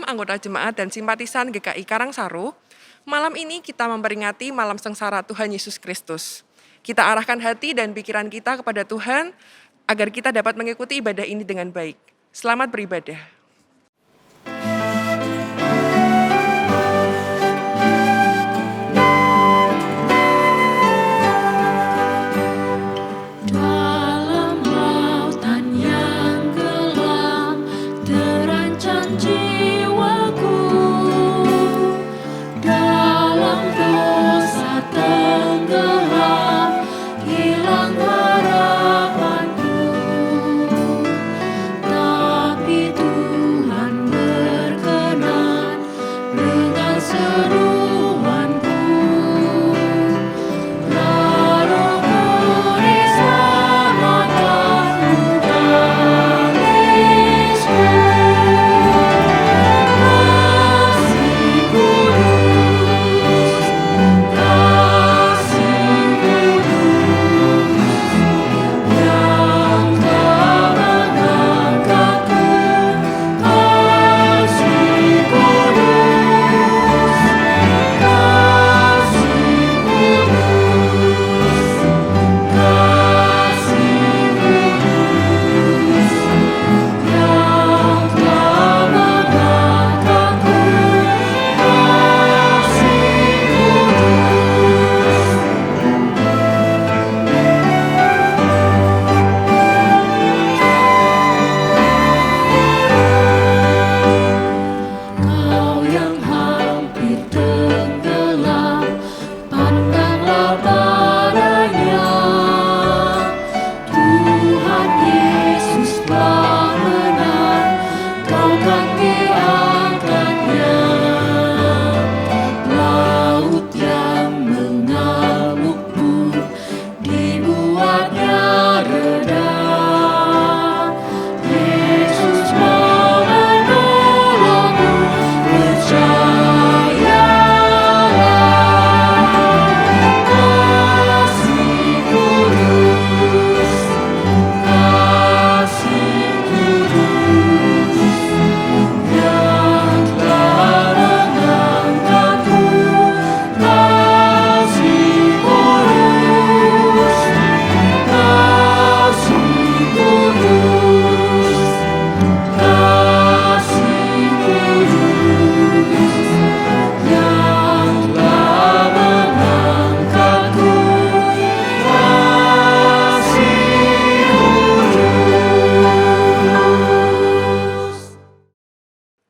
anggota jemaat dan simpatisan GKI Karangsaru, malam ini kita memperingati Malam Sengsara Tuhan Yesus Kristus. Kita arahkan hati dan pikiran kita kepada Tuhan agar kita dapat mengikuti ibadah ini dengan baik. Selamat beribadah.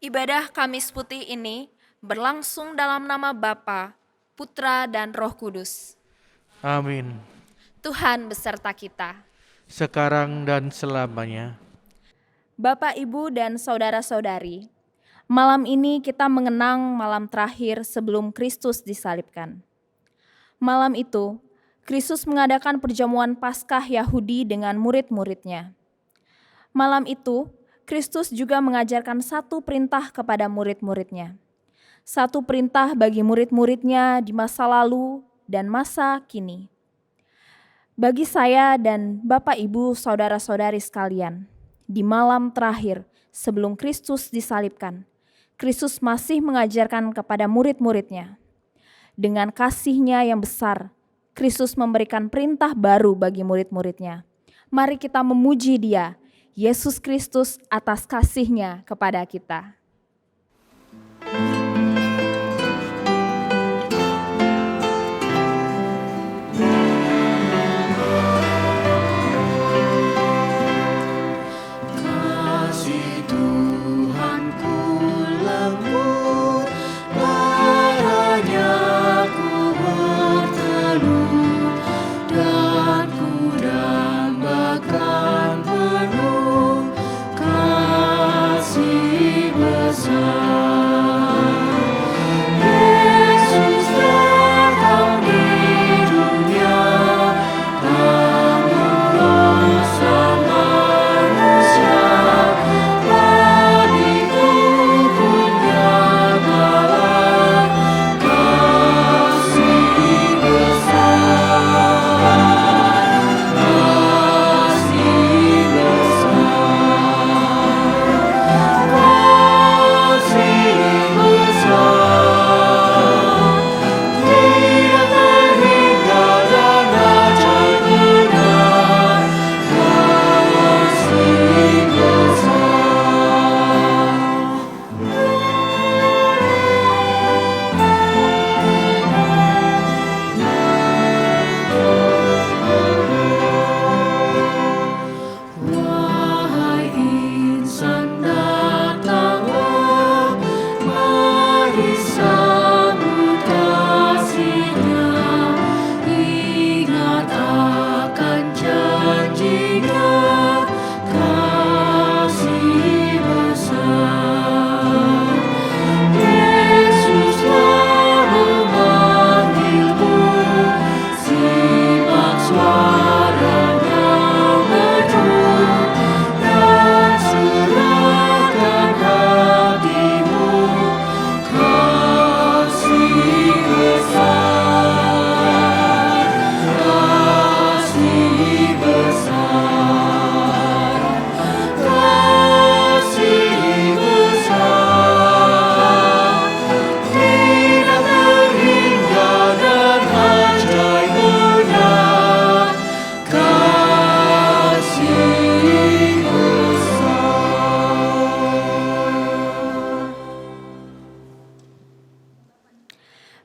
Ibadah Kamis Putih ini berlangsung dalam nama Bapa, Putra, dan Roh Kudus. Amin. Tuhan beserta kita. Sekarang dan selamanya. Bapak, Ibu, dan saudara-saudari, malam ini kita mengenang malam terakhir sebelum Kristus disalibkan. Malam itu, Kristus mengadakan perjamuan Paskah Yahudi dengan murid-muridnya. Malam itu, Kristus juga mengajarkan satu perintah kepada murid-muridnya. Satu perintah bagi murid-muridnya di masa lalu dan masa kini. Bagi saya dan Bapak, Ibu, saudara-saudari sekalian, di malam terakhir sebelum Kristus disalibkan, Kristus masih mengajarkan kepada murid-muridnya. Dengan kasih-Nya yang besar, Kristus memberikan perintah baru bagi murid-muridnya. Mari kita memuji Dia, Yesus Kristus, atas kasih-Nya kepada kita. Kasih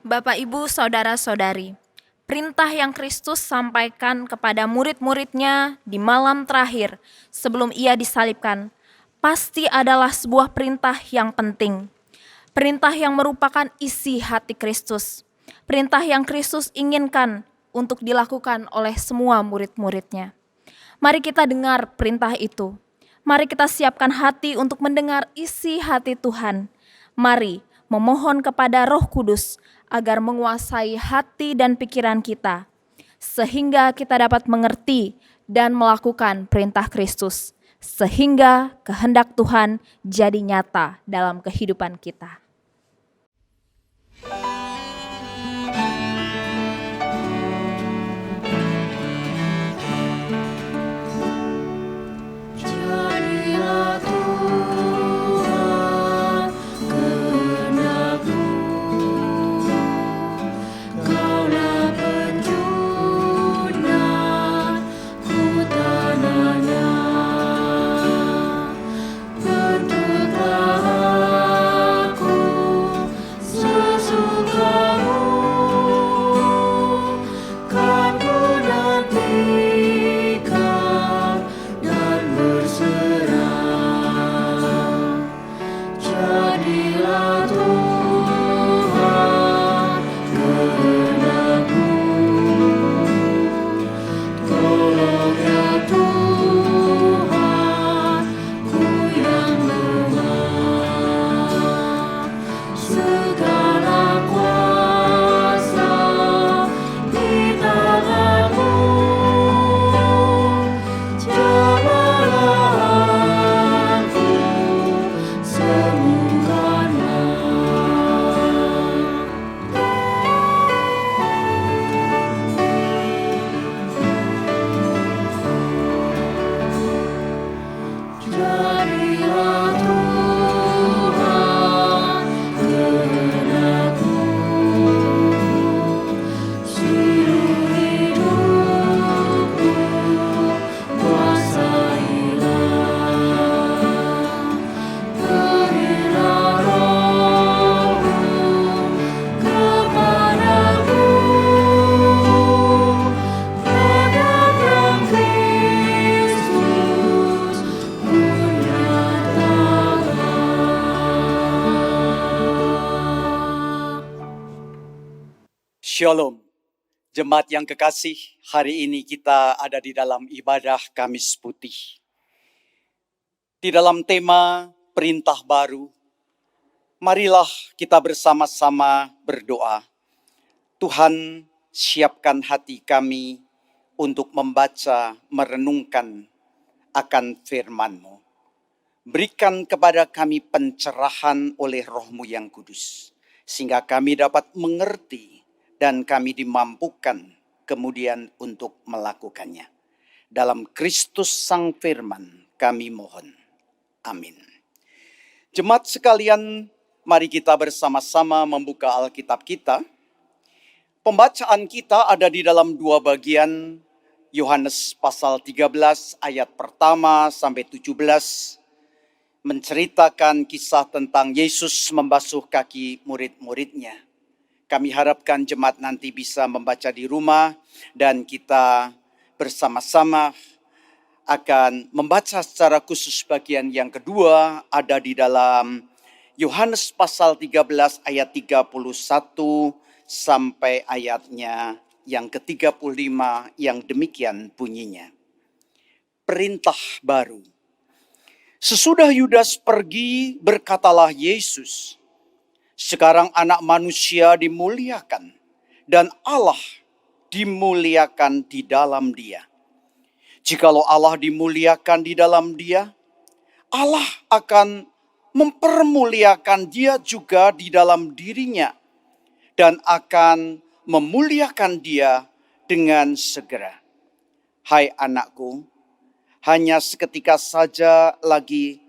Bapak, Ibu, Saudara-saudari, perintah yang Kristus sampaikan kepada murid-muridnya di malam terakhir sebelum ia disalibkan pasti adalah sebuah perintah yang penting. Perintah yang merupakan isi hati Kristus. Perintah yang Kristus inginkan untuk dilakukan oleh semua murid-muridnya. Mari kita dengar perintah itu. Mari kita siapkan hati untuk mendengar isi hati Tuhan. Mari memohon kepada Roh Kudus agar menguasai hati dan pikiran kita, sehingga kita dapat mengerti dan melakukan perintah Kristus, sehingga kehendak Tuhan jadi nyata dalam kehidupan kita. Jadilah Tuhan kehendakmu, Kaulah penjuna ku tanahnya, tuntutlah aku sesukamu, kan ku nantikan dan berserah. Jadilah Tuhan kehendakmu, tolong ya Tuhan ku yang lemah, segala kuasa di tanganmu, jamalah aku, sembuhkanlah. Jadilah Tuhan kehendakmu, seluruh hidupku kuasailah, berilah Roh-Mu kepadaku, kehendak Kristus ku nyatakan. Shalom, jemaat yang kekasih, hari ini kita ada di dalam ibadah Kamis Putih. Di dalam tema perintah baru, marilah kita bersama-sama berdoa. Tuhan, siapkan hati kami untuk membaca, merenungkan akan firman-Mu. Berikan kepada kami pencerahan oleh Roh-Mu yang kudus, sehingga kami dapat mengerti dan kami dimampukan kemudian untuk melakukannya. Dalam Kristus Sang Firman kami mohon. Amin. Jemaat sekalian, mari kita bersama-sama membuka Alkitab kita. Pembacaan kita ada di dalam dua bagian, Yohanes pasal 13 ayat pertama sampai 17, menceritakan kisah tentang Yesus membasuh kaki murid-muridnya. Kami harapkan jemaat nanti bisa membaca di rumah dan kita bersama-sama akan membaca secara khusus bagian yang kedua ada di dalam Yohanes pasal 13 ayat 31 sampai ayatnya yang ke-35 yang demikian bunyinya. Perintah baru. Sesudah Yudas pergi, berkatalah Yesus, sekarang anak manusia dimuliakan dan Allah dimuliakan di dalam dia. Jikalau Allah dimuliakan di dalam dia, Allah akan mempermuliakan dia juga di dalam dirinya dan akan memuliakan dia dengan segera. Hai anakku, hanya seketika saja lagi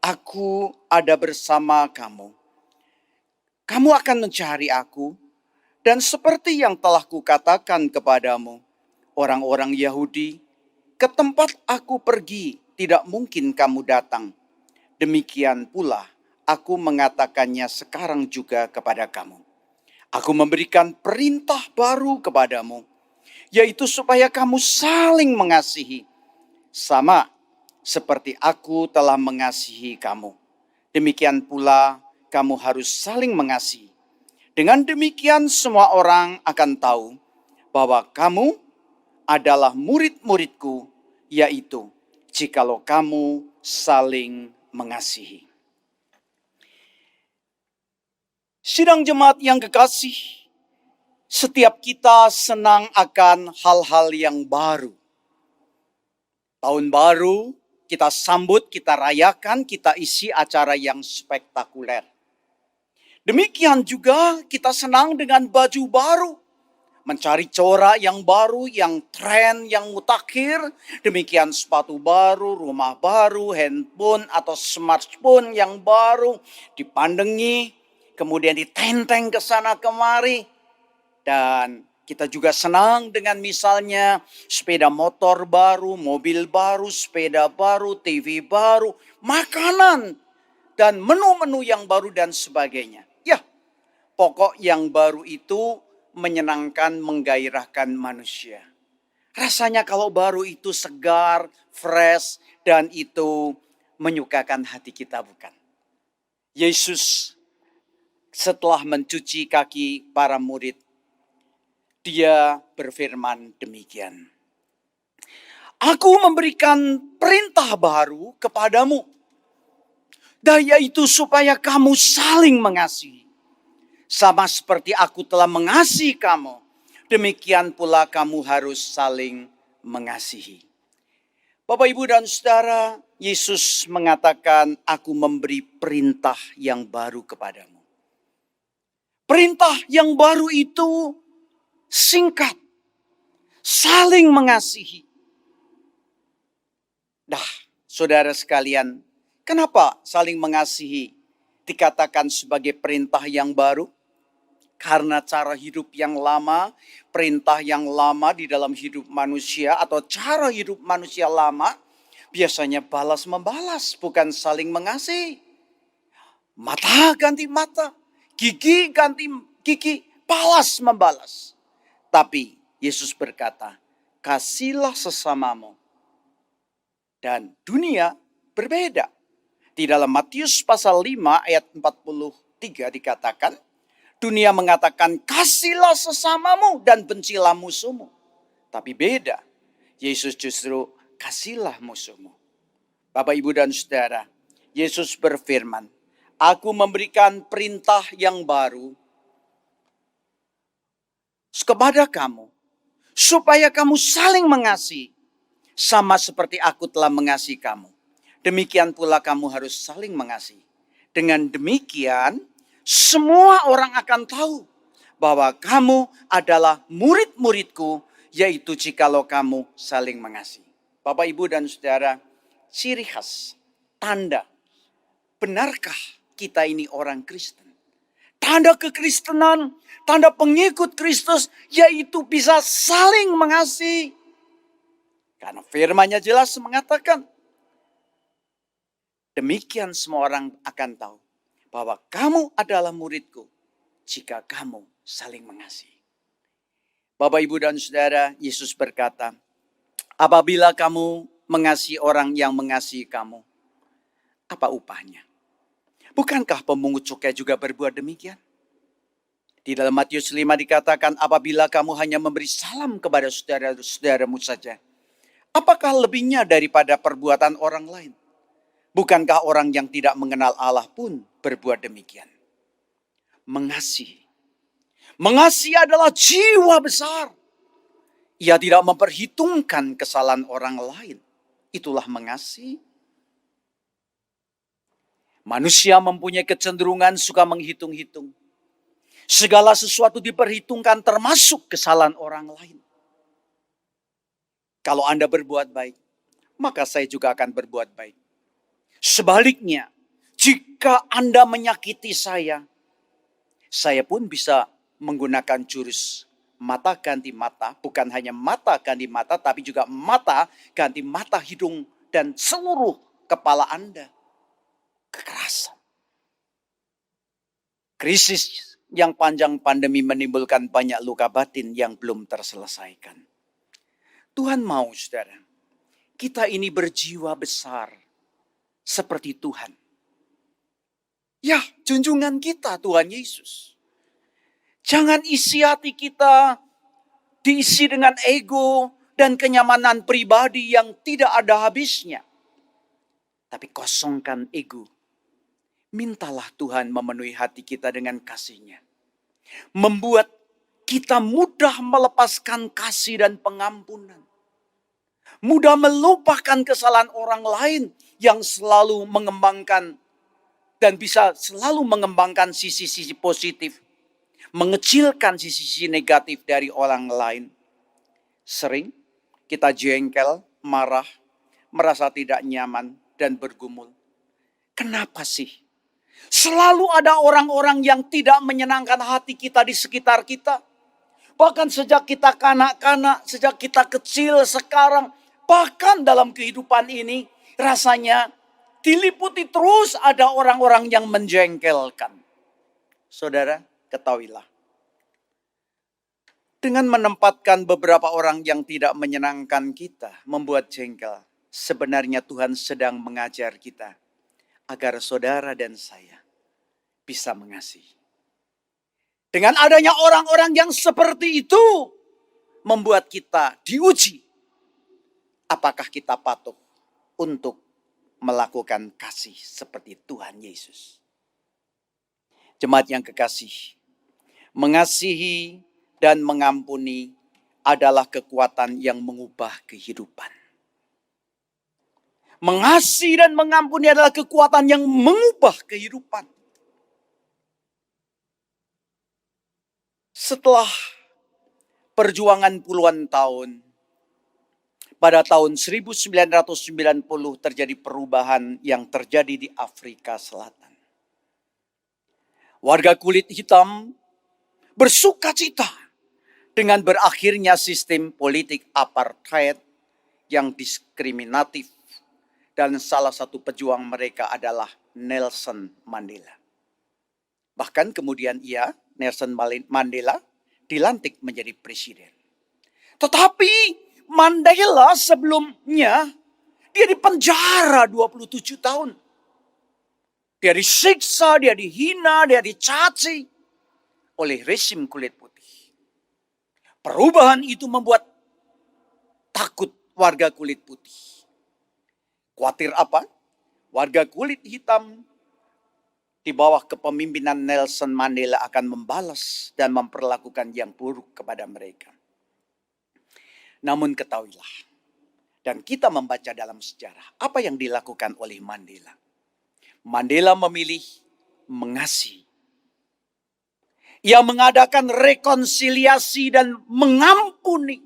aku ada bersama kamu. Kamu akan mencari aku, dan seperti yang telah kukatakan kepadamu, orang-orang Yahudi, ke tempat aku pergi tidak mungkin kamu datang. Demikian pula aku mengatakannya sekarang juga kepada kamu. Aku memberikan perintah baru kepadamu, yaitu supaya kamu saling mengasihi, sama seperti aku telah mengasihi kamu. Demikian pula kamu harus saling mengasihi. Dengan demikian semua orang akan tahu bahwa kamu adalah murid-muridku, yaitu jikalau kamu saling mengasihi. Sidang jemaat yang kekasih, setiap kita senang akan hal-hal yang baru. Tahun baru kita sambut, kita rayakan, kita isi acara yang spektakuler. Demikian juga kita senang dengan baju baru. Mencari corak yang baru, yang tren, yang mutakhir. Demikian sepatu baru, rumah baru, handphone atau smartphone yang baru. Dipandengi, kemudian ditenteng ke sana kemari. Dan kita juga senang dengan misalnya sepeda motor baru, mobil baru, sepeda baru, TV baru, makanan, dan menu-menu yang baru dan sebagainya. Ya, pokok yang baru itu menyenangkan, menggairahkan manusia. Rasanya kalau baru itu segar, fresh, dan itu menyukakan hati kita, bukan? Yesus setelah mencuci kaki para murid, dia berfirman demikian. Aku memberikan perintah baru kepadamu, yaitu supaya kamu saling mengasihi. Sama seperti aku telah mengasihi kamu, demikian pula kamu harus saling mengasihi. Bapak, Ibu, dan Saudara, Yesus mengatakan, aku memberi perintah yang baru kepadamu. Perintah yang baru itu singkat, saling mengasihi. Dah, saudara sekalian, kenapa saling mengasihi dikatakan sebagai perintah yang baru? Karena cara hidup yang lama, perintah yang lama di dalam hidup manusia atau cara hidup manusia lama biasanya balas-membalas, bukan saling mengasihi. Mata ganti mata, gigi ganti gigi, balas-membalas. Tapi Yesus berkata, kasihlah sesamamu. Dan dunia berbeda. Di dalam Matius pasal 5 ayat 43 dikatakan, dunia mengatakan kasihlah sesamamu dan bencilah musuhmu. Tapi beda. Yesus justru kasihlah musuhmu. Bapak, Ibu, dan Saudara, Yesus berfirman, aku memberikan perintah yang baru kepada kamu, supaya kamu saling mengasihi, sama seperti aku telah mengasihi kamu. Demikian pula kamu harus saling mengasihi. Dengan demikian, semua orang akan tahu bahwa kamu adalah murid-muridku, yaitu jikalau kamu saling mengasihi. Bapak, Ibu, dan Saudara, ciri khas, tanda, benarkah kita ini orang Kristen? Tanda kekristenan, tanda pengikut Kristus, yaitu bisa saling mengasihi. Karena firman-Nya jelas mengatakan, demikian semua orang akan tahu bahwa kamu adalah muridku jika kamu saling mengasihi. Bapak, Ibu, dan Saudara, Yesus berkata, apabila kamu mengasihi orang yang mengasihi kamu, apa upahnya? Bukankah pemungut cukai juga berbuat demikian? Di dalam Matius 5 dikatakan, apabila kamu hanya memberi salam kepada saudara-saudaramu saja, apakah lebihnya daripada perbuatan orang lain? Bukankah orang yang tidak mengenal Allah pun berbuat demikian? Mengasihi. Mengasihi adalah jiwa besar. Ia tidak memperhitungkan kesalahan orang lain. Itulah mengasihi. Manusia mempunyai kecenderungan suka menghitung-hitung. Segala sesuatu diperhitungkan termasuk kesalahan orang lain. Kalau Anda berbuat baik, maka saya juga akan berbuat baik. Sebaliknya, jika Anda menyakiti saya pun bisa menggunakan jurus mata ganti mata. Bukan hanya mata ganti mata, tapi juga mata ganti mata, hidung, dan seluruh kepala Anda. Kekerasan. Krisis yang panjang pandemi menimbulkan banyak luka batin yang belum terselesaikan. Tuhan mau, saudara, kita ini berjiwa besar seperti Tuhan. Ya, junjungan kita Tuhan Yesus. Jangan isi hati kita diisi dengan ego dan kenyamanan pribadi yang tidak ada habisnya. Tapi kosongkan ego. Mintalah Tuhan memenuhi hati kita dengan kasih-Nya. Membuat kita mudah melepaskan kasih dan pengampunan. Mudah melupakan kesalahan orang lain yang selalu mengembangkan dan bisa selalu mengembangkan sisi-sisi positif. Mengecilkan sisi-sisi negatif dari orang lain. Sering kita jengkel, marah, merasa tidak nyaman dan bergumul. Kenapa sih? Selalu ada orang-orang yang tidak menyenangkan hati kita di sekitar kita. Bahkan sejak kita kanak-kanak, sejak kita kecil, sekarang, bahkan dalam kehidupan ini, rasanya diliputi terus ada orang-orang yang menjengkelkan. Saudara, ketahuilah. Dengan menempatkan beberapa orang yang tidak menyenangkan kita, membuat jengkel, sebenarnya Tuhan sedang mengajar kita agar saudara dan saya bisa mengasihi. Dengan adanya orang-orang yang seperti itu, membuat kita diuji. Apakah kita patuh untuk melakukan kasih seperti Tuhan Yesus? Jemaat yang kekasih, mengasihi dan mengampuni adalah kekuatan yang mengubah kehidupan. Mengasihi dan mengampuni adalah kekuatan yang mengubah kehidupan. Setelah perjuangan puluhan tahun, pada tahun 1990 terjadi perubahan yang terjadi di Afrika Selatan. Warga kulit hitam bersuka cita dengan berakhirnya sistem politik apartheid yang diskriminatif. Dan salah satu pejuang mereka adalah Nelson Mandela. Bahkan kemudian Nelson Mandela, dilantik menjadi presiden. Tetapi Mandela sebelumnya, dia dipenjara 27 tahun. Dia disiksa, dia dihina, dia dicaci oleh rezim kulit putih. Perubahan itu membuat takut warga kulit putih. Khawatir apa? Warga kulit hitam di bawah kepemimpinan Nelson Mandela akan membalas dan memperlakukan yang buruk kepada mereka. Namun ketahuilah, dan kita membaca dalam sejarah, apa yang dilakukan oleh Mandela. Mandela memilih mengasihi. Ia mengadakan rekonsiliasi dan mengampuni.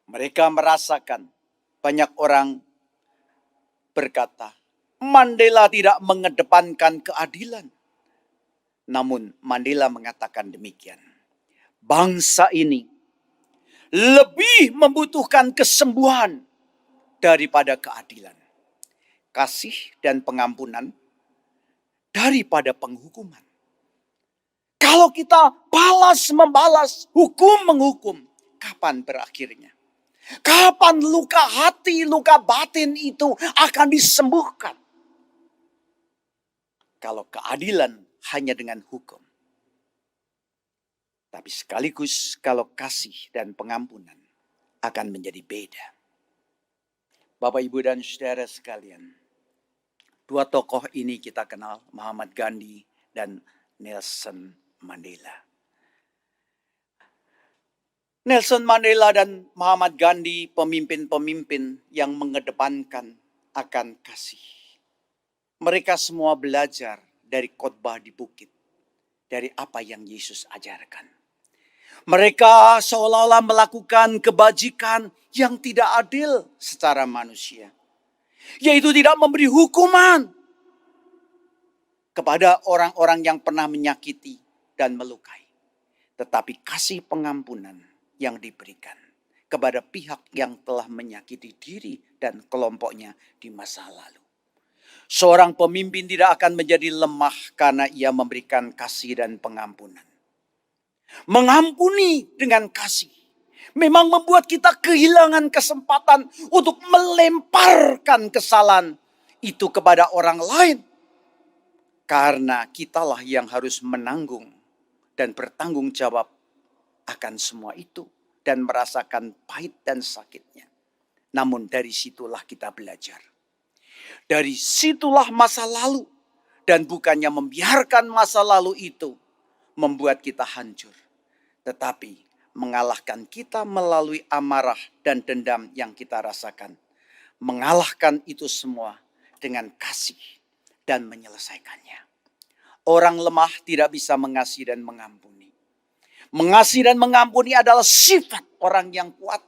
Mereka merasakan, banyak orang berkata, Mandela tidak mengedepankan keadilan. Namun Mandela mengatakan demikian. Bangsa ini lebih membutuhkan kesembuhan daripada keadilan. Kasih dan pengampunan daripada penghukuman. Kalau kita balas membalas, hukum menghukum, kapan berakhirnya? Kapan luka hati, luka batin itu akan disembuhkan? Kalau keadilan hanya dengan hukum. Tapi sekaligus kalau kasih dan pengampunan akan menjadi beda. Bapak, Ibu, dan saudara sekalian. Dua tokoh ini kita kenal, Muhammad Gandhi dan Nelson Mandela. Nelson Mandela dan Muhammad Gandhi pemimpin-pemimpin yang mengedepankan akan kasih. Mereka semua belajar dari khotbah di bukit, dari apa yang Yesus ajarkan. Mereka seolah-olah melakukan kebajikan yang tidak adil secara manusia. Yaitu tidak memberi hukuman kepada orang-orang yang pernah menyakiti dan melukai. Tetapi kasih pengampunan yang diberikan kepada pihak yang telah menyakiti diri dan kelompoknya di masa lalu. Seorang pemimpin tidak akan menjadi lemah karena ia memberikan kasih dan pengampunan. Mengampuni dengan kasih memang membuat kita kehilangan kesempatan untuk melemparkan kesalahan itu kepada orang lain. Karena kitalah yang harus menanggung dan bertanggung jawab akan semua itu dan merasakan pahit dan sakitnya. Namun dari situlah kita belajar. Dari situlah masa lalu, dan bukannya membiarkan masa lalu itu membuat kita hancur, tetapi mengalahkan kita melalui amarah dan dendam yang kita rasakan. Mengalahkan itu semua dengan kasih dan menyelesaikannya. Orang lemah tidak bisa mengasihi dan mengampuni. Mengasihi dan mengampuni adalah sifat orang yang kuat.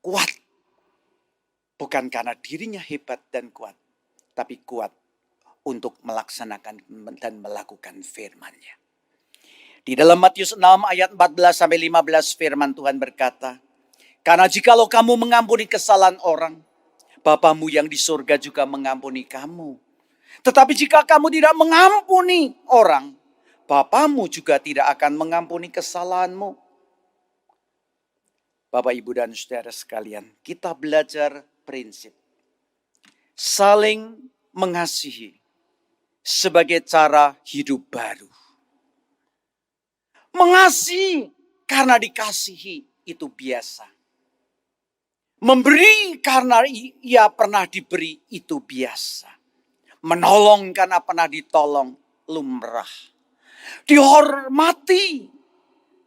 Kuat bukan karena dirinya hebat dan kuat, tapi kuat untuk melaksanakan dan melakukan firman-Nya. Di dalam Matius 6 ayat 14-15 firman Tuhan berkata, karena jikalau kamu mengampuni kesalahan orang, Bapamu yang di surga juga mengampuni kamu. Tetapi jika kamu tidak mengampuni orang, Bapamu juga tidak akan mengampuni kesalahanmu. Bapak, Ibu, dan saudara sekalian, kita belajar prinsip saling mengasihi sebagai cara hidup baru. Mengasihi karena dikasihi itu biasa. Memberi karena ia pernah diberi itu biasa. Menolong karena pernah ditolong lumrah. Dihormati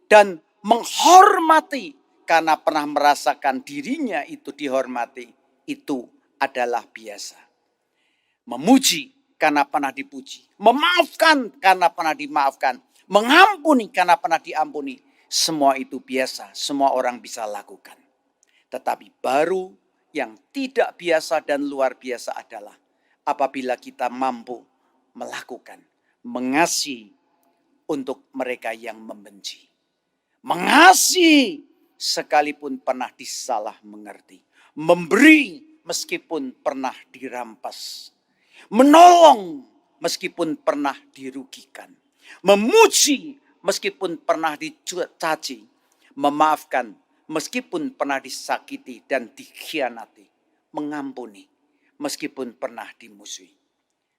dan menghormati karena pernah merasakan dirinya itu dihormati, itu adalah biasa. Memuji karena pernah dipuji. Memaafkan karena pernah dimaafkan. Mengampuni karena pernah diampuni. Semua itu biasa, semua orang bisa lakukan. Tetapi baru yang tidak biasa dan luar biasa adalah apabila kita mampu melakukan, mengasihi untuk mereka yang membenci. Mengasihi sekalipun pernah disalah mengerti. Memberi meskipun pernah dirampas. Menolong meskipun pernah dirugikan. Memuji meskipun pernah dicaci. Memaafkan meskipun pernah disakiti dan dikhianati. Mengampuni meskipun pernah dimusuhi.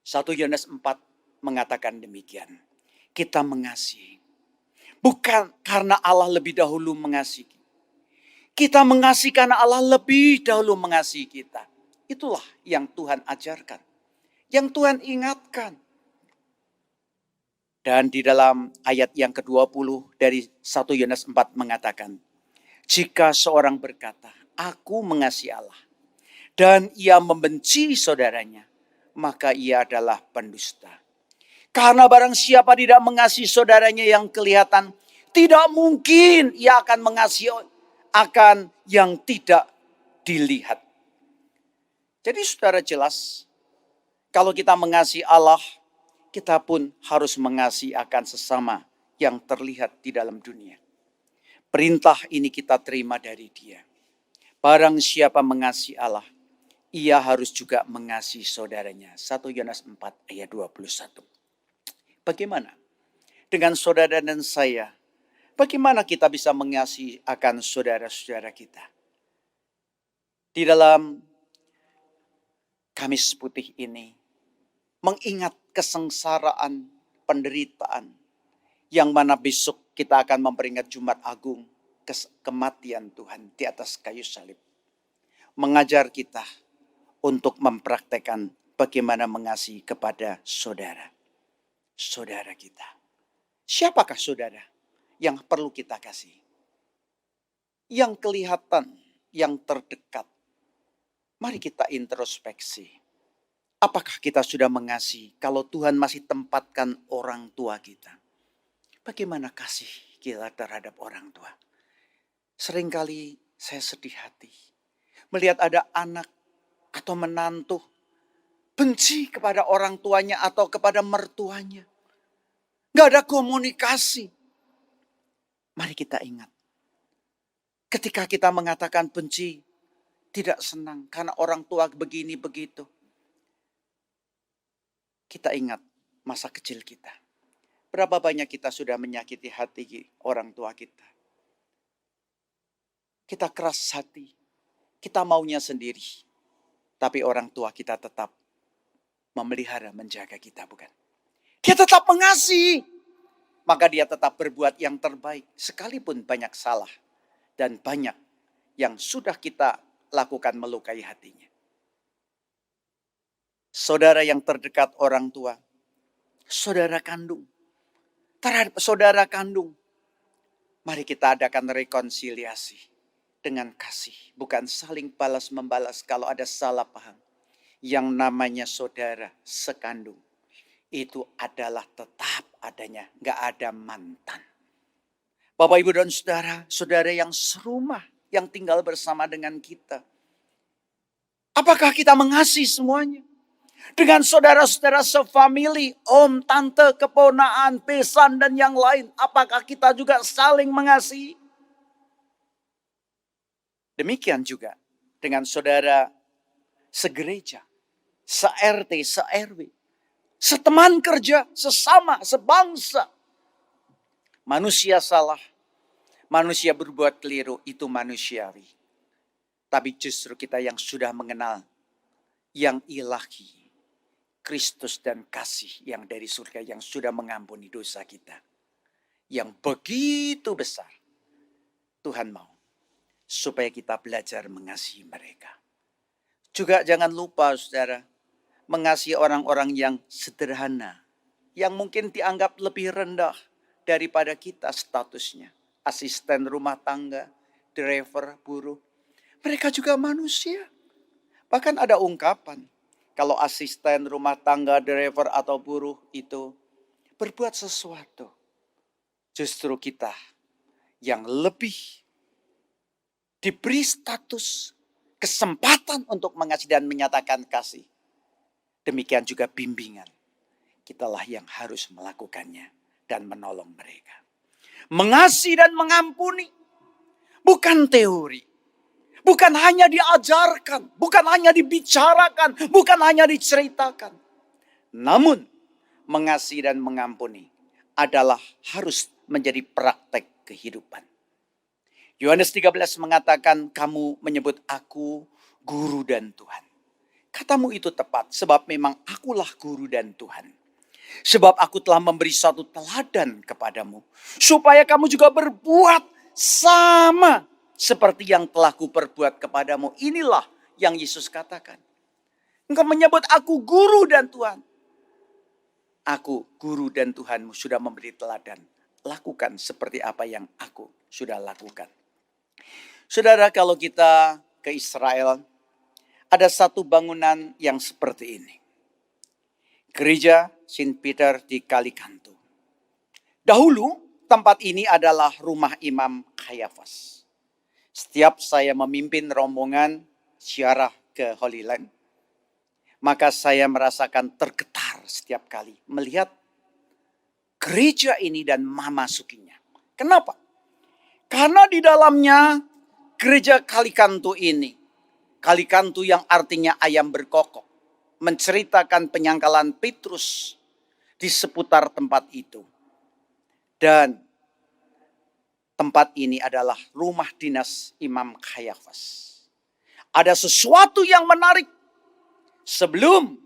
1 Yohanes 4 mengatakan demikian. Kita mengasihi. Bukan karena Allah lebih dahulu mengasihi. Kita mengasihi karena Allah lebih dahulu mengasihi kita. Itulah yang Tuhan ajarkan. Yang Tuhan ingatkan. Dan di dalam ayat yang ke-20 dari 1 Yohanes 4 mengatakan. Jika seorang berkata, aku mengasihi Allah. Dan ia membenci saudaranya. Maka ia adalah pendusta. Karena barang siapa tidak mengasihi saudaranya yang kelihatan. Tidak mungkin ia akan mengasihi akan yang tidak dilihat. Jadi saudara jelas. Kalau kita mengasihi Allah. Kita pun harus mengasihi akan sesama yang terlihat di dalam dunia. Perintah ini kita terima dari Dia. Barang siapa mengasihi Allah, ia harus juga mengasihi saudaranya. 1 Yohanes 4 ayat 21. Bagaimana dengan saudara dan saya? Bagaimana kita bisa mengasihi akan saudara-saudara kita? Di dalam Kamis Putih ini, mengingat kesengsaraan, penderitaan, yang mana besok kita akan memperingat Jumat Agung, kematian Tuhan di atas kayu salib. Mengajar kita untuk mempraktekkan bagaimana mengasihi kepada saudara. Saudara kita. Siapakah saudara yang perlu kita kasih? Yang kelihatan, yang terdekat. Mari kita introspeksi. Apakah kita sudah mengasihi kalau Tuhan masih tempatkan orang tua kita? Bagaimana kasih kita terhadap orang tua? Seringkali saya sedih hati. Melihat ada anak atau menantu benci kepada orang tuanya atau kepada mertuanya. Gak ada komunikasi. Mari kita ingat. Ketika kita mengatakan benci, tidak senang karena orang tua begini begitu. kita ingat masa kecil kita. Berapa banyak kita sudah menyakiti hati orang tua kita. Kita keras hati, kita maunya sendiri. Tapi orang tua kita tetap memelihara, menjaga kita, bukan? Dia tetap mengasihi. Maka dia tetap berbuat yang terbaik. Sekalipun banyak salah dan banyak yang sudah kita lakukan melukai hatinya. Saudara yang terdekat orang tua, saudara kandung, terhadap saudara kandung, mari kita adakan rekonsiliasi dengan kasih. Bukan saling balas membalas kalau ada salah paham. Yang namanya saudara sekandung, itu adalah tetap adanya, gak ada mantan. Bapak, Ibu, dan saudara, saudara yang serumah, yang tinggal bersama dengan kita. Apakah kita mengasihi semuanya? Dengan saudara-saudara sefamili, om, tante, keponaan, besan, dan yang lain. Apakah kita juga saling mengasihi? Demikian juga dengan saudara segereja, se-RT, se-RW, seteman kerja, sesama, sebangsa. Manusia salah, manusia berbuat keliru, itu manusiawi. Tapi justru kita yang sudah mengenal yang ilahi, Kristus dan kasih yang dari surga yang sudah mengampuni dosa kita. Yang begitu besar. Tuhan mau supaya kita belajar mengasihi mereka. Juga jangan lupa saudara, mengasihi orang-orang yang sederhana. Yang mungkin dianggap lebih rendah daripada kita statusnya. Asisten rumah tangga, driver, buruh. Mereka juga manusia. Bahkan ada ungkapan. Kalau asisten rumah tangga, driver, atau buruh itu berbuat sesuatu. Justru kita yang lebih diberi status, kesempatan untuk mengasihi dan menyatakan kasih. Demikian juga bimbingan. Kitalah yang harus melakukannya dan menolong mereka. Mengasihi dan mengampuni bukan teori. Bukan hanya diajarkan, bukan hanya dibicarakan, bukan hanya diceritakan. Namun, mengasihi dan mengampuni adalah harus menjadi praktek kehidupan. Yohanes 13 mengatakan, kamu menyebut aku guru dan Tuhan. Katamu itu tepat, sebab memang akulah guru dan Tuhan. Sebab aku telah memberi suatu teladan kepadamu, supaya kamu juga berbuat sama seperti yang telah kuperbuat kepadamu. Inilah yang Yesus katakan. Engkau menyebut aku guru dan Tuhan. Aku guru dan Tuhanmu sudah memberi teladan. Lakukan seperti apa yang aku sudah lakukan. Saudara, kalau kita ke Israel, ada satu bangunan yang seperti ini. Gereja Saint Peter di Kalikantu. Dahulu tempat ini adalah rumah Imam Kayafas. Setiap saya memimpin rombongan ziarah ke Holy Land, maka saya merasakan tergetar setiap kali melihat gereja ini dan memasukinya. Kenapa? Karena di dalamnya gereja Kalikantu ini, Kalikantu yang artinya ayam berkokok, menceritakan penyangkalan Petrus di seputar tempat itu. Dan tempat ini adalah rumah dinas Imam Kayafas. Ada sesuatu yang menarik sebelum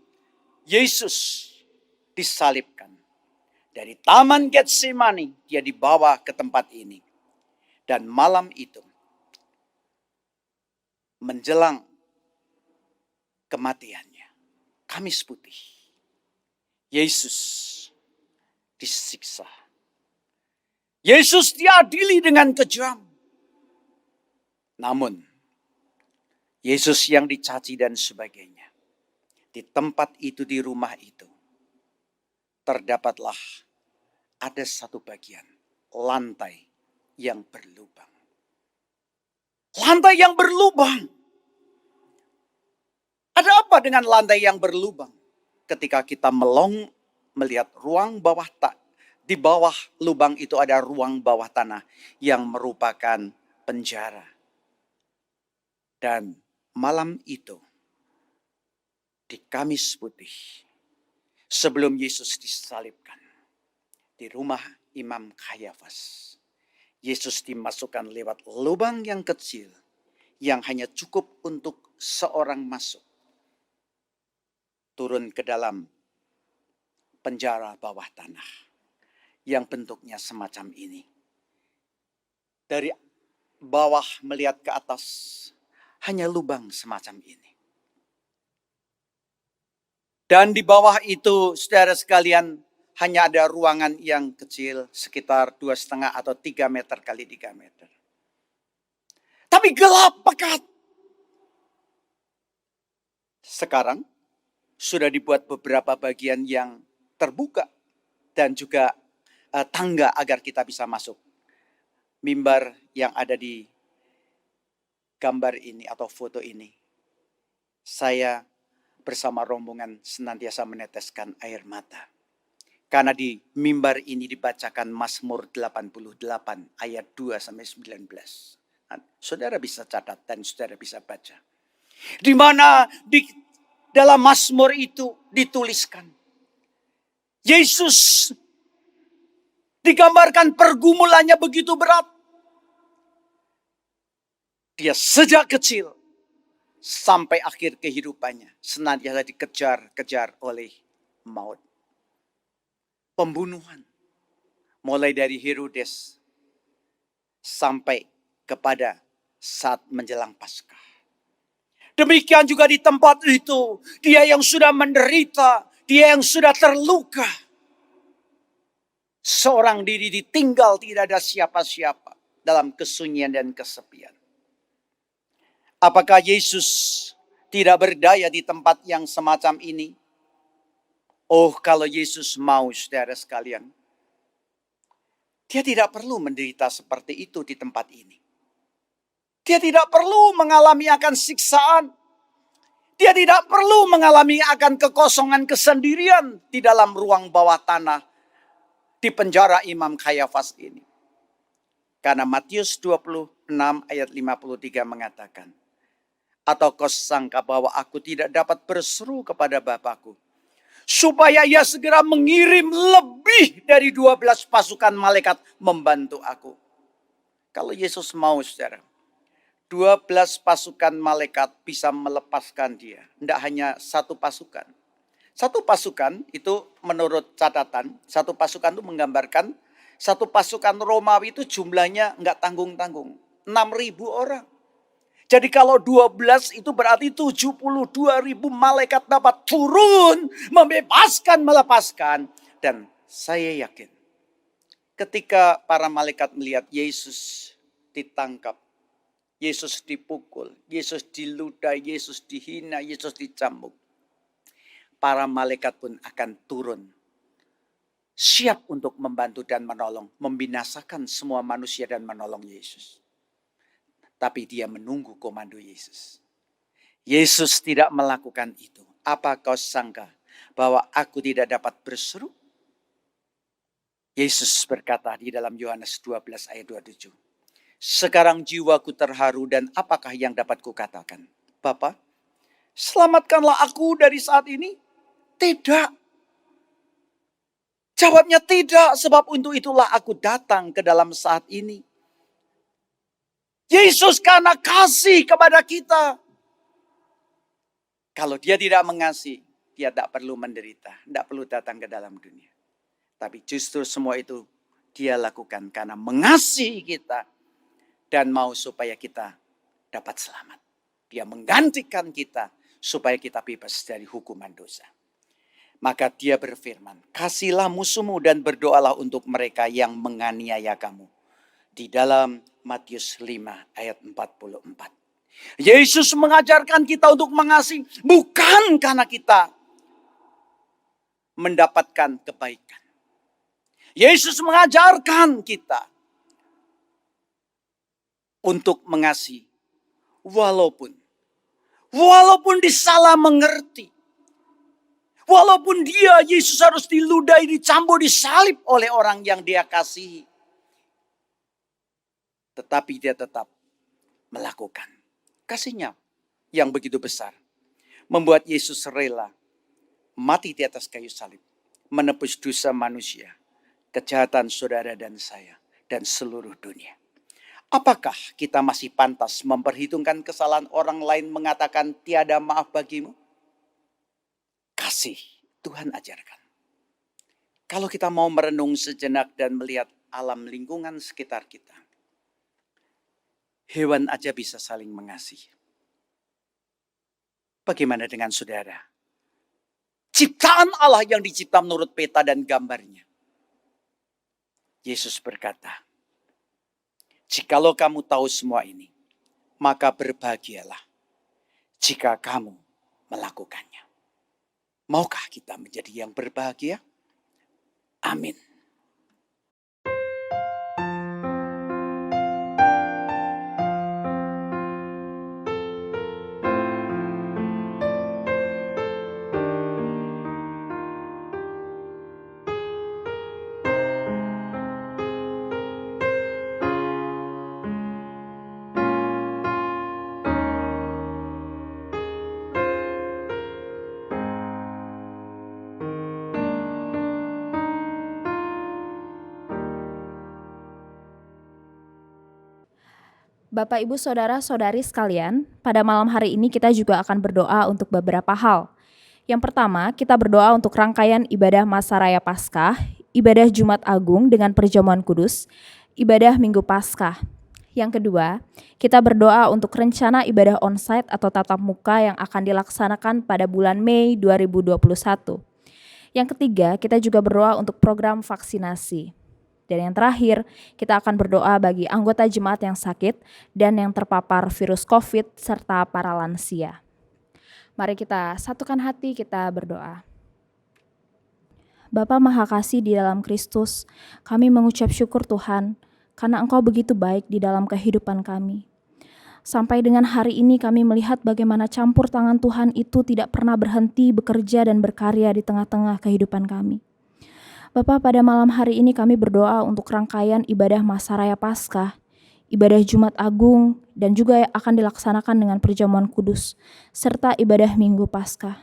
Yesus disalibkan. Dari Taman Getsemani dia dibawa ke tempat ini. Dan malam itu menjelang kematiannya, Kamis Putih, Yesus disiksa. Yesus diadili dengan kejam. Namun, Yesus yang dicaci dan sebagainya. Di tempat itu, di rumah itu, terdapatlah ada satu bagian lantai yang berlubang. Lantai yang berlubang. Ada apa dengan lantai yang berlubang? Ketika kita melihat ruang bawah di bawah lubang itu ada ruang bawah tanah yang merupakan penjara. Dan malam itu di Kamis Putih, Sebelum Yesus disalibkan di rumah Imam Kayafas, Yesus dimasukkan lewat lubang yang kecil yang hanya cukup untuk seorang masuk. Turun ke dalam penjara bawah tanah yang bentuknya semacam ini. Dari bawah melihat ke atas hanya lubang semacam ini. Dan di bawah itu, saudara sekalian, hanya ada ruangan yang kecil sekitar 2,5 atau 3 meter kali 3 meter. Tapi gelap pekat. Sekarang sudah dibuat beberapa bagian yang terbuka dan juga tangga agar kita bisa masuk. Mimbar yang ada di gambar ini atau foto ini. Saya bersama rombongan senantiasa meneteskan air mata. Karena di mimbar ini dibacakan Mazmur 88 ayat 2 sampai 19. Nah, saudara bisa catat dan saudara bisa baca. Di mana di dalam Mazmur itu dituliskan Yesus digambarkan pergumulannya begitu berat. Dia sejak kecil sampai akhir kehidupannya senantiasa dikejar-kejar oleh maut. Pembunuhan. Mulai dari Herodes sampai kepada saat menjelang Paskah. Demikian juga di tempat itu. Dia yang sudah menderita. Dia yang sudah terluka. Seorang diri ditinggal, tidak ada siapa-siapa dalam kesunyian dan kesepian. Apakah Yesus tidak berdaya di tempat yang semacam ini? Oh, kalau Yesus mau, saudara sekalian, dia tidak perlu menderita seperti itu di tempat ini. Dia tidak perlu mengalami akan siksaan. Dia tidak perlu mengalami akan kekosongan kesendirian di dalam ruang bawah tanah di penjara Imam Kayafas ini. Karena Matius 26 ayat 53 mengatakan, atau kau sangka bahwa aku tidak dapat berseru kepada Bapakku, supaya ia segera mengirim lebih dari 12 pasukan malaikat membantu aku. Kalau Yesus mau, saudara, 12 pasukan malaikat bisa melepaskan dia. Tidak hanya satu pasukan. Satu pasukan itu menurut catatan, satu pasukan itu menggambarkan, satu pasukan Romawi itu jumlahnya nggak tanggung-tanggung. 6.000 orang. Jadi kalau 12 itu berarti 72.000 malaikat dapat turun, membebaskan, melepaskan. Dan saya yakin ketika para malaikat melihat Yesus ditangkap, Yesus dipukul, Yesus diludahi, Yesus dihina, Yesus dicambuk. Para malaikat pun akan turun. Siap untuk membantu dan menolong, membinasakan semua manusia dan menolong Yesus. Tapi dia menunggu komando Yesus. Yesus tidak melakukan itu. Apa kau sangka bahwa aku tidak dapat berseru? Yesus berkata di dalam Yohanes 12 ayat 27. Sekarang jiwaku terharu dan apakah yang dapat kukatakan? Bapa, selamatkanlah aku dari saat ini. Tidak. Jawabnya tidak, sebab untuk itulah aku datang ke dalam saat ini. Yesus karena kasih kepada kita. Kalau dia tidak mengasihi, dia tak perlu menderita. Tidak perlu datang ke dalam dunia. Tapi justru semua itu dia lakukan karena mengasihi kita. Dan mau supaya kita dapat selamat. Dia menggantikan kita supaya kita bebas dari hukuman dosa. Maka dia berfirman, kasihlah musuhmu dan berdoalah untuk mereka yang menganiaya kamu. Di dalam Matius 5 ayat 44. Yesus mengajarkan kita untuk mengasihi bukan karena kita mendapatkan kebaikan. Yesus mengajarkan kita untuk mengasihi walaupun disalah mengerti. Walaupun Yesus harus diludahi, dicambuk, disalib oleh orang yang dia kasihi. Tetapi dia tetap melakukan. Kasihnya yang begitu besar. Membuat Yesus rela mati di atas kayu salib, menebus dosa manusia, kejahatan saudara dan saya, dan seluruh dunia. Apakah kita masih pantas memperhitungkan kesalahan orang lain mengatakan tiada maaf bagimu? Kasih Tuhan ajarkan. Kalau kita mau merenung sejenak dan melihat alam lingkungan sekitar kita, hewan aja bisa saling mengasihi. Bagaimana dengan saudara? Ciptaan Allah yang dicipta menurut peta dan gambarnya. Yesus berkata, jikalau kamu tahu semua ini, maka berbahagialah jika kamu melakukannya. Maukah kita menjadi yang berbahagia? Amin. Bapak, Ibu, Saudara-saudari sekalian, pada malam hari ini kita juga akan berdoa untuk beberapa hal. Yang pertama, kita berdoa untuk rangkaian ibadah masa raya Paskah, ibadah Jumat Agung dengan perjamuan kudus, ibadah Minggu Paskah. Yang kedua, kita berdoa untuk rencana ibadah onsite atau tatap muka yang akan dilaksanakan pada bulan Mei 2021. Yang ketiga, kita juga berdoa untuk program vaksinasi. Dan yang terakhir, kita akan berdoa bagi anggota jemaat yang sakit dan yang terpapar virus COVID serta para lansia. Mari kita satukan hati, kita berdoa. Bapa Maha Kasih di dalam Kristus, kami mengucap syukur Tuhan, karena Engkau begitu baik di dalam kehidupan kami. Sampai dengan hari ini kami melihat bagaimana campur tangan Tuhan itu tidak pernah berhenti bekerja dan berkarya di tengah-tengah kehidupan kami. Bapa, pada malam hari ini kami berdoa untuk rangkaian ibadah masa raya Paskah, ibadah Jumat Agung, dan juga akan dilaksanakan dengan perjamuan kudus, serta ibadah Minggu Paskah.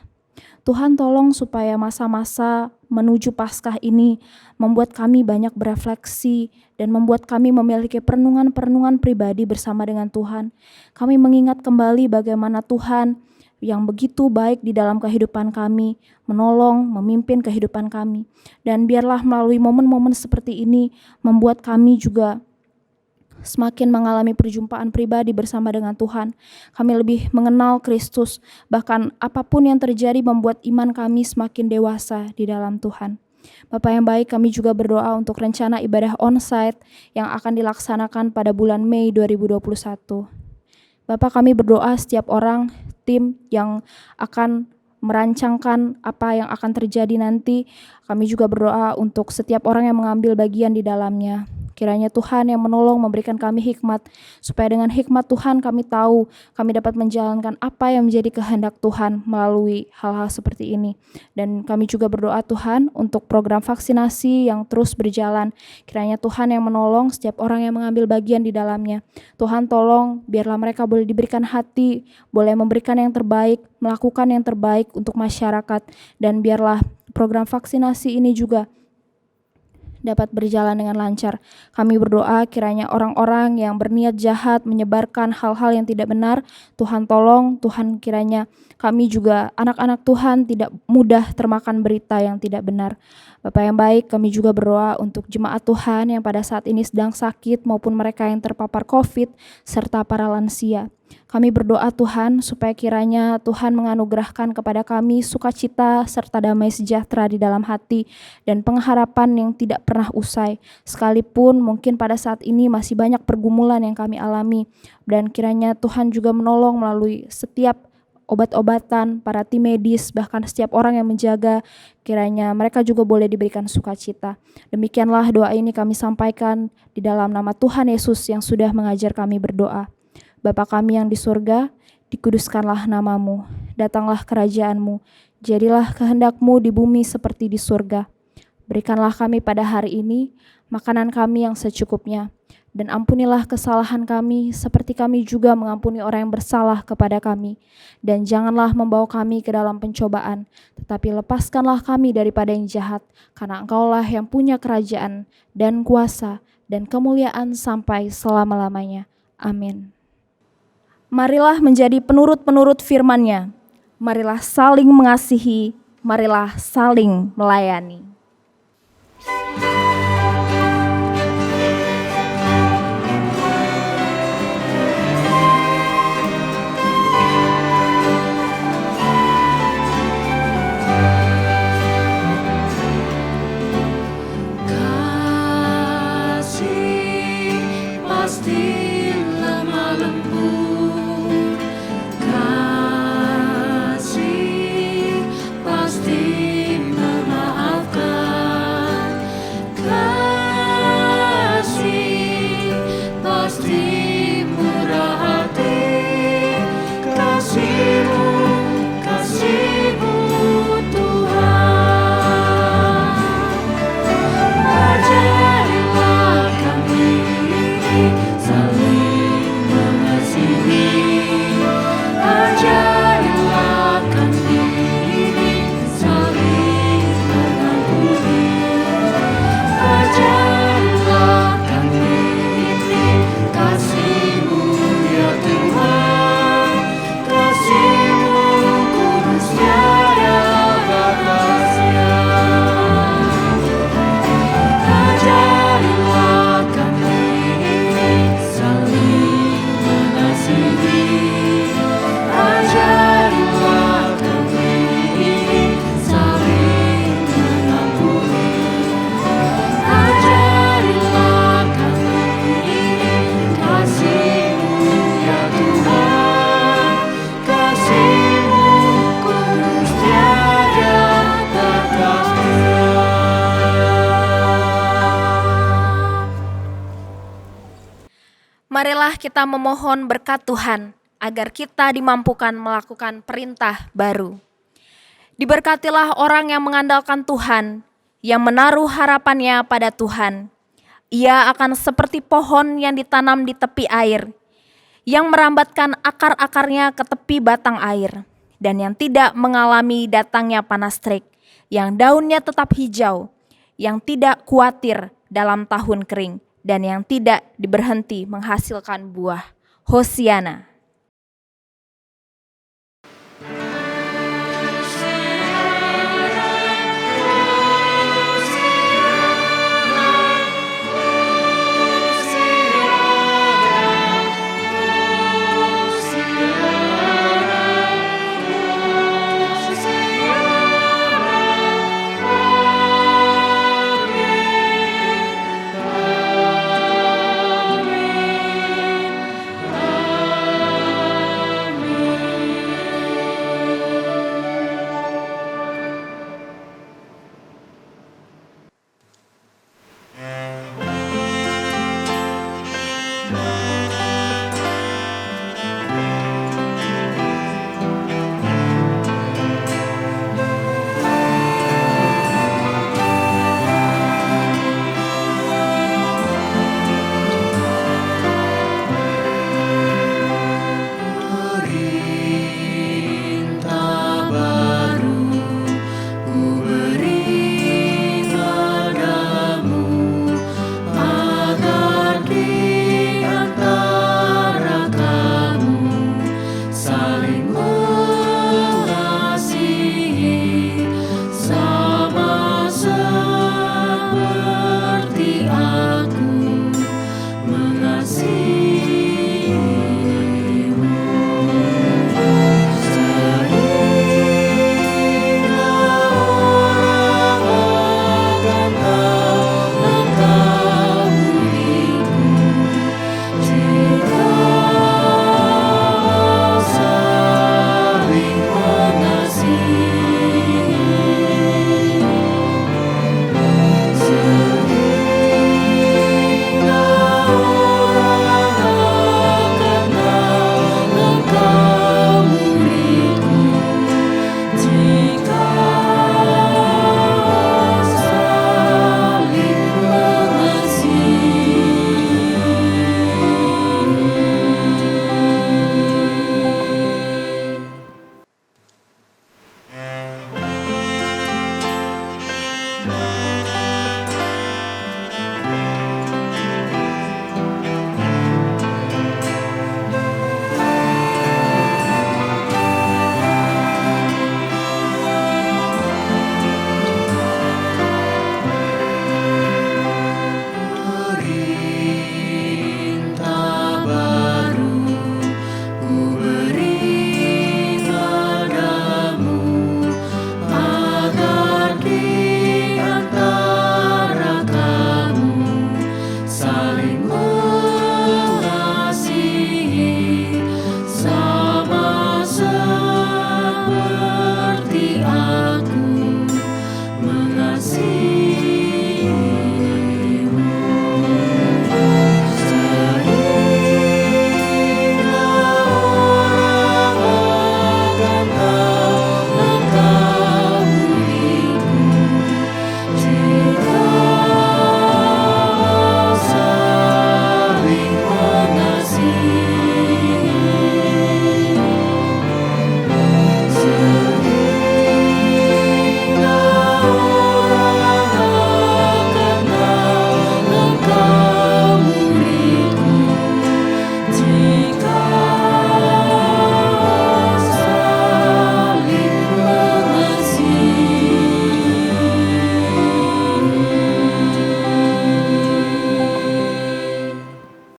Tuhan tolong supaya masa-masa menuju Paskah ini membuat kami banyak berefleksi dan membuat kami memiliki perenungan-perenungan pribadi bersama dengan Tuhan. Kami mengingat kembali bagaimana Tuhan yang begitu baik di dalam kehidupan kami, menolong, memimpin kehidupan kami. Dan biarlah melalui momen-momen seperti ini membuat kami juga semakin mengalami perjumpaan pribadi bersama dengan Tuhan. Kami lebih mengenal Kristus, bahkan apapun yang terjadi membuat iman kami semakin dewasa di dalam Tuhan. Bapa yang baik, kami juga berdoa untuk rencana ibadah onsite yang akan dilaksanakan pada bulan Mei 2021. Bapak, kami berdoa setiap orang, tim yang akan merancangkan apa yang akan terjadi nanti. Kami juga berdoa untuk setiap orang yang mengambil bagian di dalamnya. Kiranya Tuhan yang menolong memberikan kami hikmat, supaya dengan hikmat Tuhan kami tahu, kami dapat menjalankan apa yang menjadi kehendak Tuhan melalui hal-hal seperti ini. Dan kami juga berdoa Tuhan untuk program vaksinasi yang terus berjalan. Kiranya Tuhan yang menolong setiap orang yang mengambil bagian di dalamnya. Tuhan tolong biarlah mereka boleh diberikan hati, boleh memberikan yang terbaik, melakukan yang terbaik untuk masyarakat. Dan biarlah program vaksinasi ini juga dapat berjalan dengan lancar. Kami berdoa kiranya orang-orang yang berniat jahat menyebarkan hal-hal yang tidak benar, Tuhan tolong, Tuhan kiranya kami juga anak-anak Tuhan tidak mudah termakan berita yang tidak benar. Bapak yang baik, kami juga berdoa untuk jemaat Tuhan yang pada saat ini sedang sakit maupun mereka yang terpapar COVID serta para lansia. Kami berdoa Tuhan supaya kiranya Tuhan menganugerahkan kepada kami sukacita serta damai sejahtera di dalam hati dan pengharapan yang tidak pernah usai. Sekalipun mungkin pada saat ini masih banyak pergumulan yang kami alami, dan kiranya Tuhan juga menolong melalui setiap obat-obatan, para tim medis, bahkan setiap orang yang menjaga, kiranya mereka juga boleh diberikan sukacita. Demikianlah doa ini kami sampaikan di dalam nama Tuhan Yesus yang sudah mengajar kami berdoa. Bapa kami yang di surga, dikuduskanlah namamu, datanglah kerajaanmu, jadilah kehendakmu di bumi seperti di surga. Berikanlah kami pada hari ini makanan kami yang secukupnya, Dan ampunilah kesalahan kami, seperti kami juga mengampuni orang yang bersalah kepada kami. Dan janganlah membawa kami ke dalam pencobaan, tetapi lepaskanlah kami daripada yang jahat, karena Engkaulah yang punya kerajaan dan kuasa dan kemuliaan sampai selama-lamanya. Amin. Marilah menjadi penurut-penurut firman-Nya. Marilah saling mengasihi, marilah saling melayani. Kasih pasti lemah lembut, kasih pasti memaafkan, kasih pasti murah hati, kasih-Mu, kasih-Mu Tuhan. Ajarilah kami saling mengasihi, ajarilah kami saling mengampuni, ajarilah kami kasih-Mu ya Tuhan, kasih-Mu kudus tiada batasnya. Ajarilah kami saling mengasihi, ajarilah kami saling mengampuni, ajarilah kami kasih-Mu ya Tuhan, kasih-Mu kudus tiada batasnya. Marilah kita memohon berkat Tuhan agar kita dimampukan melakukan perintah baru. Diberkatilah orang yang mengandalkan Tuhan, yang menaruh harapannya pada Tuhan. Ia akan seperti pohon yang ditanam di tepi air, yang merambatkan akar-akarnya ke tepi batang air, dan yang tidak mengalami datangnya panas terik, yang daunnya tetap hijau, yang tidak khawatir dalam tahun kering, dan yang tidak diberhenti menghasilkan buah. Hosiana.